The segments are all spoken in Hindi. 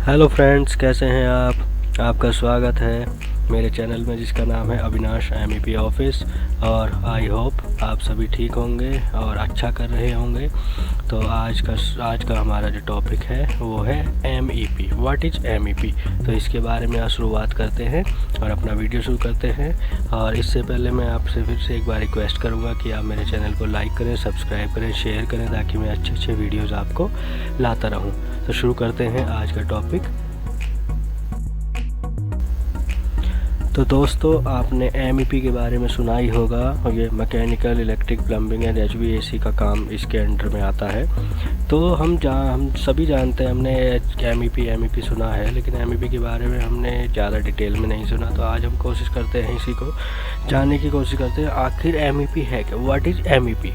हेलो फ्रेंड्स, कैसे हैं आप। आपका स्वागत है मेरे चैनल में जिसका नाम है अविनाश MEP ऑफिस। और आई होप आप सभी ठीक होंगे और अच्छा कर रहे होंगे। तो आज का हमारा जो टॉपिक है वो है MEP। What is MEP। तो इसके बारे में आज शुरुआत करते हैं और अपना वीडियो शुरू करते हैं। और इससे पहले मैं आपसे फिर से एक बार रिक्वेस्ट करूँगा कि आप मेरे चैनल को लाइक करें, सब्सक्राइब करें, शेयर करें, ताकि मैं अच्छे वीडियोज़ आपको लाता रहूँ। तो शुरू करते हैं आज का टॉपिक। तो दोस्तों, आपने MEP के बारे में सुना ही होगा। और ये mechanical, electric, plumbing and HVAC का काम इसके अंडर में आता है। तो हम सभी जानते हैं, हमने MEP सुना है, लेकिन MEP के बारे में हमने ज़्यादा डिटेल में नहीं सुना। तो आज हम कोशिश करते हैं, इसी को जानने की कोशिश करते हैं आखिर MEP है क्या। What is MEP।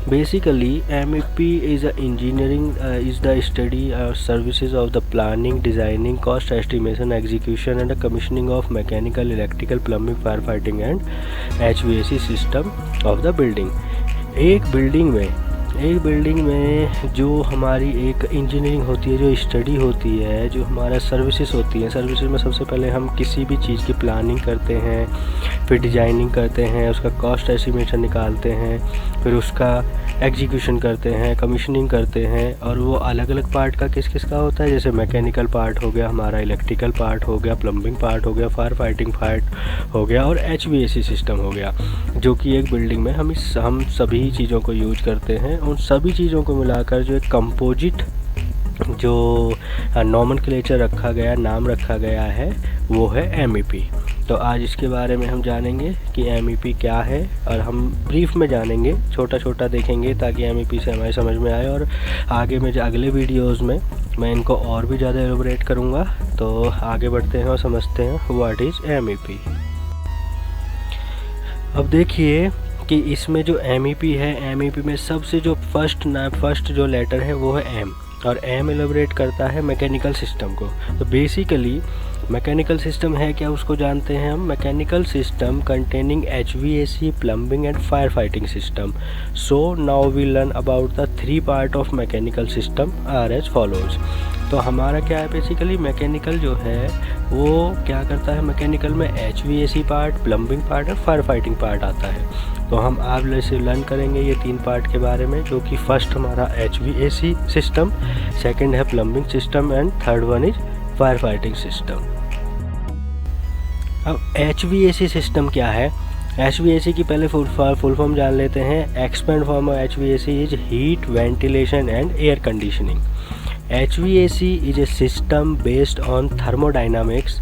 Basically, MEP is a engineering is the study services of the planning, designing, cost estimation, execution and the commissioning of mechanical, electrical, plumbing, firefighting and HVAC system of the building। एक बिल्डिंग में जो हमारी एक इंजीनियरिंग होती है, जो स्टडी होती है, जो हमारा सर्विसेज होती है। सर्विसेज में सबसे पहले हम किसी भी चीज़ की प्लानिंग करते हैं, फिर डिजाइनिंग करते हैं, उसका कॉस्ट एस्टिमेशन निकालते हैं, फिर उसका एग्जीक्यूशन करते हैं, कमीशनिंग करते हैं। और वो अलग अलग पार्ट का किस का होता है, जैसे मैकेनिकल पार्ट हो गया हमारा, इलेक्ट्रिकल पार्ट हो गया, प्लम्बिंग पार्ट हो गया, फायर फाइटिंग पार्ट हो गया और HVAC सिस्टम हो गया, जो कि एक बिल्डिंग में हम सभी चीज़ों को यूज करते हैं। उन सभी चीज़ों को मिलाकर जो एक कंपोजिट जो नॉमेनक्लेचर नाम रखा गया है वो है MEP। तो आज इसके बारे में हम जानेंगे कि MEP क्या है, और हम ब्रीफ में जानेंगे, छोटा देखेंगे, ताकि MEP से हमारी समझ में आए। और आगे में अगले वीडियोस में मैं इनको और भी ज़्यादा एलोबरेट करूँगा। तो आगे बढ़ते हैं और समझते हैं व्हाट इज़ MEP। अब देखिए कि इसमें जो MEP है, MEP में सबसे जो फर्स्ट जो लेटर है वो है M, और M एलोबरेट करता है मैकेनिकल सिस्टम को। तो बेसिकली मैकेनिकल सिस्टम है क्या, उसको जानते हैं हम। Mechanical system containing HVAC, plumbing and fire fighting system. So now we learn about the 3 part of mechanical system are as follows. तो हमारा क्या है, बेसिकली मैकेनिकल जो है वो क्या करता है, मैकेनिकल में HVAC पार्ट, प्लम्बिंग पार्ट और फायर फाइटिंग पार्ट आता है। तो हम आप से लर्न करेंगे ये 3 पार्ट के बारे में, जो कि फर्स्ट हमारा HVAC सिस्टम, सेकंड है plumbing system and third one is fire fighting system. अब HVAC सिस्टम क्या है। HVAC की पहले फुल फॉर्म जान लेते हैं। Expand form of HVAC is heat, ventilation and air conditioning. HVAC is a system based on thermodynamics,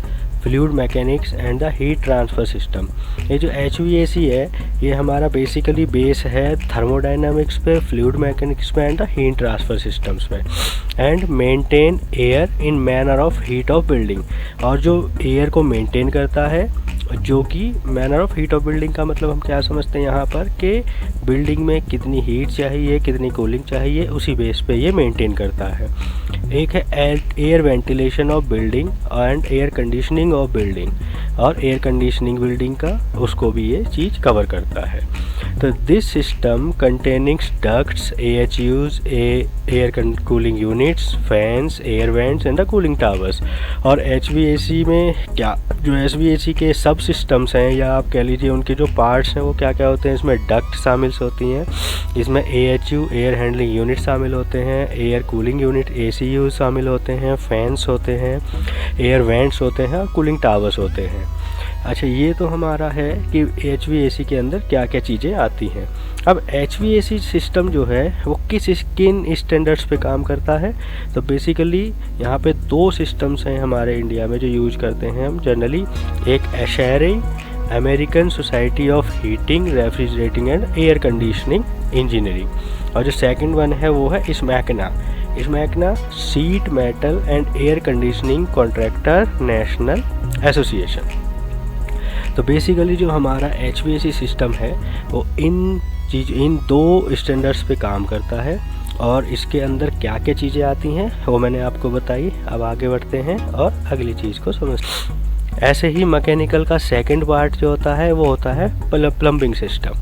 fluid mechanics and the heat transfer system। ये जो HVAC है ये हमारा बेसिकली बेस है थर्मोडाइनामिक्स पे, फ्लूइड मैकेनिक्स पे and the heat transfer systems पे। And maintain air in manner of heat of building, और जो एयर को मेंटेन करता है, जो कि manner of heat of building का मतलब हम क्या समझते हैं यहाँ पर, कि बिल्डिंग में कितनी हीट चाहिए, कितनी कूलिंग चाहिए, उसी बेस पे ये मेंटेन करता है। एक है air ventilation of building and air conditioning of building, और एयर कंडीशनिंग बिल्डिंग का उसको भी ये चीज़ कवर करता है। तो this system containing ducts, AHUs, air cooling units, fans, air vents and the cooling towers. और HVAC में क्या, जो HVAC के सब सिस्टम्स हैं, या आप कह लीजिए उनके जो पार्ट्स हैं वो क्या क्या होते हैं, इसमें डक्ट शामिल होती हैं, इसमें AHU एयर हैंडलिंग यूनिट शामिल होते हैं, एयर कूलिंग यूनिट ACU शामिल होते हैं, फैंस होते हैं, एयर वेंट्स होते हैं और कूलिंग टावर्स होते हैं। अच्छा, ये तो हमारा है कि HVAC के अंदर क्या क्या चीज़ें आती हैं। अब HVAC सिस्टम जो है वो किन स्टैंडर्ड्स पे काम करता है। तो बेसिकली यहाँ पे 2 सिस्टम्स हैं हमारे इंडिया में जो यूज करते हैं हम जनरली। एक ASHRAE, American society of heating, refrigerating and air conditioning engineering, और जो सेकंड वन है वो है ISMACNA, sheet metal and air conditioning contractor national association. तो बेसिकली जो हमारा HVAC सिस्टम है वो इन 2 स्टैंडर्ड्स पे काम करता है, और इसके अंदर क्या क्या चीज़ें आती हैं वो मैंने आपको बताई। अब आगे बढ़ते हैं और अगली चीज़ को समझते हैं। ऐसे ही मैकेनिकल का सेकंड पार्ट जो होता है वो होता है plumbing system.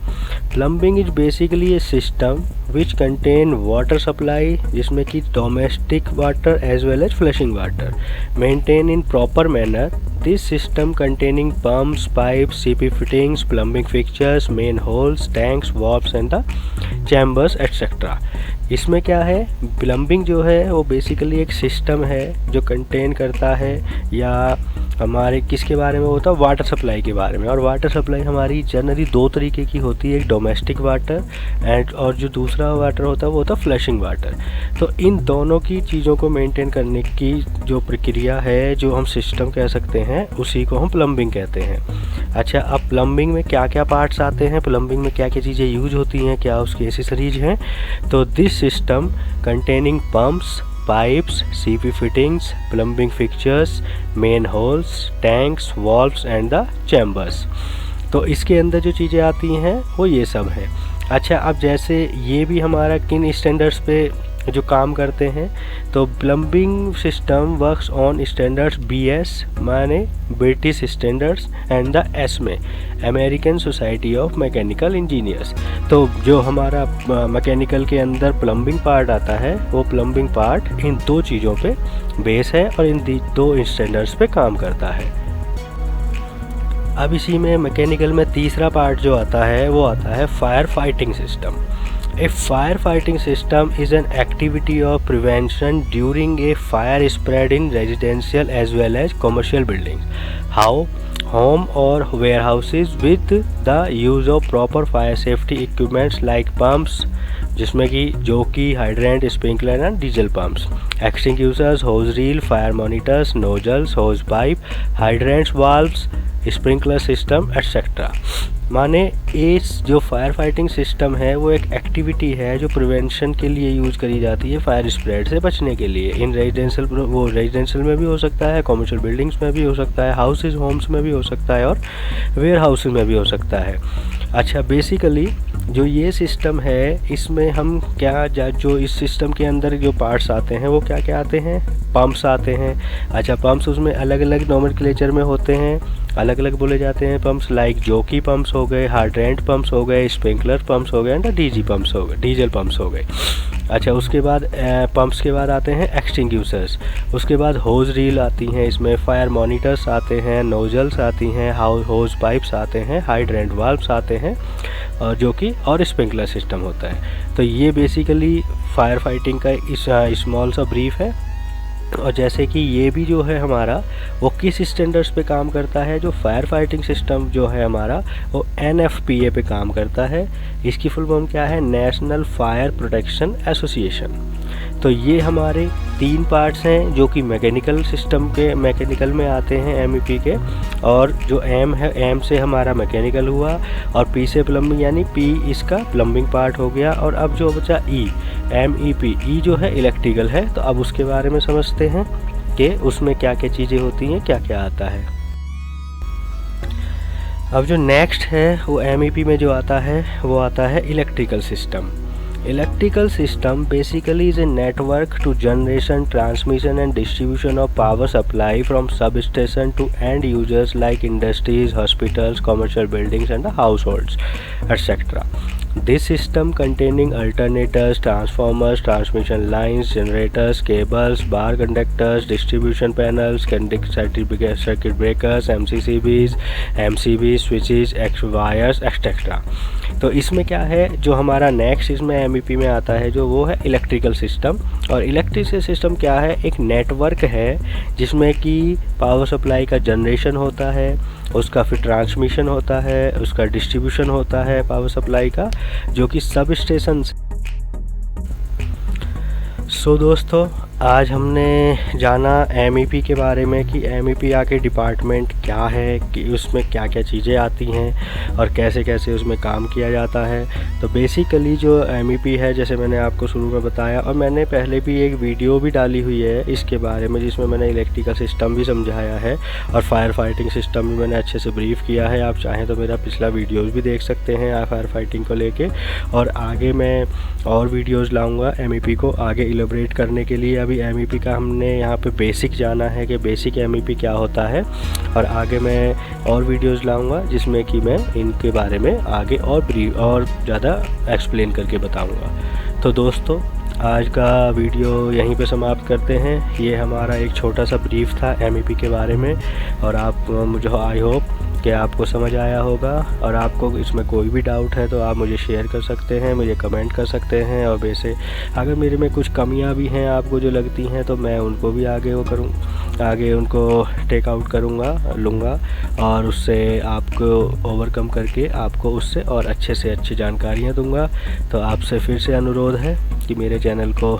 Plumbing is basically a system which contain water supply, जिसमें कि domestic water as well as flushing water maintain in proper manner. This system containing pumps, pipes, CP fittings, plumbing fixtures, man holes, tanks, valves and the chambers etcetera. इसमें क्या है, प्लम्बिंग जो है वो बेसिकली एक सिस्टम है जो कंटेन करता है, या हमारे किसके बारे में होता है, वाटर सप्लाई के बारे में। और वाटर सप्लाई हमारी जनरली दो तरीके की होती है, एक डोमेस्टिक वाटर एंड और जो दूसरा वाटर होता है वो होता है फ्लशिंग वाटर। तो इन दोनों की चीज़ों को मेंटेन करने की जो प्रक्रिया है, जो हम सिस्टम कह सकते हैं, उसी को हम प्लम्बिंग कहते हैं। अच्छा, अब प्लम्बिंग में क्या क्या पार्ट्स आते हैं, प्लम्बिंग में क्या क्या चीज़ें यूज होती हैं, क्या उसकी एसेसरीज हैं। तो this system containing pumps, pipes, CP fittings, plumbing fixtures, main holes, tanks, valves and the chambers। तो इसके अंदर जो चीज़ें आती हैं वो ये सब हैं। अच्छा, अब जैसे ये भी हमारा किन स्टैंडर्ड्स पे जो काम करते हैं, तो plumbing system works on standards BS माने British standards and the S में American society of mechanical engineers. तो जो हमारा मैकेनिकल के अंदर प्लम्बिंग पार्ट आता है, वो प्लम्बिंग पार्ट इन दो चीज़ों पे बेस है और इन दो स्टैंडर्ड्स पे काम करता है। अब इसी में मैकेनिकल में तीसरा पार्ट जो आता है वो आता है fire fighting system. A firefighting system is an activity of prevention during a fire spread in residential as well as commercial buildings, home or warehouses, with the use of proper fire safety equipments like pumps, जिसमें कि jockey, hydrant, sprinkler and diesel pumps, extinguishers, hose reel, fire monitors, nozzles, hose pipe, hydrants, valves, sprinkler system etcetera. माने इस जो फायर फाइटिंग सिस्टम है वो एक एक्टिविटी है जो प्रिवेंशन के लिए यूज़ करी जाती है, फायर स्प्रेड से बचने के लिए। इन रेजिडेंशियल, वो रेजिडेंशियल में भी हो सकता है, कमर्शियल बिल्डिंग्स में भी हो सकता है, हाउसेज होम्स में भी हो सकता है और वेयर हाउसेज में भी हो सकता है। अच्छा, बेसिकली जो ये सिस्टम है इसमें हम क्या जो इस सिस्टम के अंदर जो पार्ट्स आते हैं वो क्या क्या आते हैं, पंप्स आते हैं। अच्छा, पंप्स उसमें अलग अलग नोमेनक्लेचर में होते हैं, अलग अलग बोले जाते हैं पंप्स, लाइक जोकी पंप्स हो गए, हाइड्रेंट पंप्स हो गए, स्प्रिंकलर पंप्स हो गए एंड डीजी पंप्स हो गए, डीजल पंप्स हो गए। अच्छा, उसके बाद पंप्स के बाद आते हैं एक्सटिंग्विशर्स, उसके बाद होज रील आती हैं, इसमें फायर मॉनिटर्स आते हैं, नोजल्स आती हैं, होज पाइप्स आते हैं, हाइड्रेंट वाल्व्स आते हैं, और जो कि और स्प्रिंकलर सिस्टम होता है। तो ये बेसिकली फायर फाइटिंग का इस स्मॉल सा ब्रीफ है। और जैसे कि ये भी जो है हमारा वो किस स्टैंडर्ड्स पे काम करता है, जो फायर फाइटिंग सिस्टम जो है हमारा वो NFPA पे काम करता है। इसकी फुल फॉर्म क्या है, नेशनल फायर प्रोटेक्शन एसोसिएशन। तो ये हमारे तीन पार्ट्स हैं जो कि मैकेनिकल सिस्टम के मैकेनिकल में आते हैं MEP के। और जो M है, M से हमारा मैकेनिकल हुआ, और P से प्लम्बिंग, यानी P इसका प्लम्बिंग पार्ट हो गया। और अब जो बचा MEP, E जो है इलेक्ट्रिकल है। तो अब उसके बारे में समझते हैं कि उसमें क्या क्या चीज़ें होती हैं, क्या क्या आता है। अब जो नेक्स्ट है वो MEP में जो आता है वो आता है electrical system. Electrical system basically is a network to generation, transmission and distribution of power supply from substation to end users like industries, hospitals, commercial buildings and the households, etc. This system containing alternators, transformers, transmission lines, generators, cables, bar conductors, distribution panels, circuit breakers, MCCBs, MCBs, switches, wires, etc. तो इसमें क्या है, जो हमारा नेक्स्ट इसमें MEP में आता है जो वो है इलेक्ट्रिकल सिस्टम। और इलेक्ट्रिकल सिस्टम क्या है, एक नेटवर्क है जिसमें कि पावर सप्लाई का जनरेशन होता है, उसका फिर ट्रांसमिशन होता है, उसका डिस्ट्रीब्यूशन होता है पावर सप्लाई का, जो कि सब स्टेशन। सो दोस्तों, आज हमने जाना MEP के बारे में कि MEP आके डिपार्टमेंट क्या है, कि उसमें क्या क्या चीज़ें आती हैं और कैसे कैसे उसमें काम किया जाता है। तो बेसिकली जो MEP है, जैसे मैंने आपको शुरू में बताया, और मैंने पहले भी एक वीडियो भी डाली हुई है इसके बारे में जिसमें मैंने इलेक्ट्रिकल सिस्टम भी समझाया है और फायर फाइटिंग सिस्टम भी मैंने अच्छे से ब्रीफ किया है। आप चाहें तो मेरा पिछला वीडियोज़ भी देख सकते हैं फायर फाइटिंग को लेके। और आगे मैं और वीडियोज़ लाऊँगा MEP को आगे इलेबरेट करने के लिए अभी MEP का हमने यहाँ पे बेसिक जाना है कि बेसिक MEP क्या होता है, और आगे मैं और वीडियोस लाऊंगा जिसमें कि मैं इनके बारे में आगे और ज़्यादा एक्सप्लेन करके बताऊंगा। तो दोस्तों आज का वीडियो यहीं पे समाप्त करते हैं। ये हमारा एक छोटा सा ब्रीफ था MEP के बारे में, और आप मुझे आई होप कि आपको समझ आया होगा। और आपको इसमें कोई भी डाउट है तो आप मुझे शेयर कर सकते हैं, मुझे कमेंट कर सकते हैं। और वैसे अगर मेरे में कुछ कमियां भी हैं आपको जो लगती हैं तो मैं उनको भी आगे उनको टेक आउट लूँगा, और उससे आपको ओवरकम करके आपको उससे और अच्छे से अच्छी जानकारियाँ दूँगा। तो आपसे फिर से अनुरोध है कि मेरे चैनल को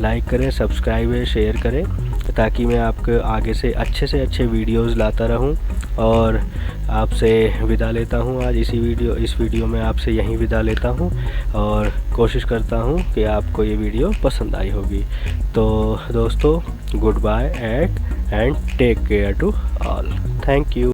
लाइक करें, सब्सक्राइब है, शेयर करें, ताकि मैं आपको आगे से अच्छे वीडियोस लाता रहूं। और आपसे विदा लेता हूं आज इस वीडियो में आपसे यहीं विदा लेता हूं, और कोशिश करता हूं कि आपको ये वीडियो पसंद आई होगी। तो दोस्तों good bye and take care to all. Thank you.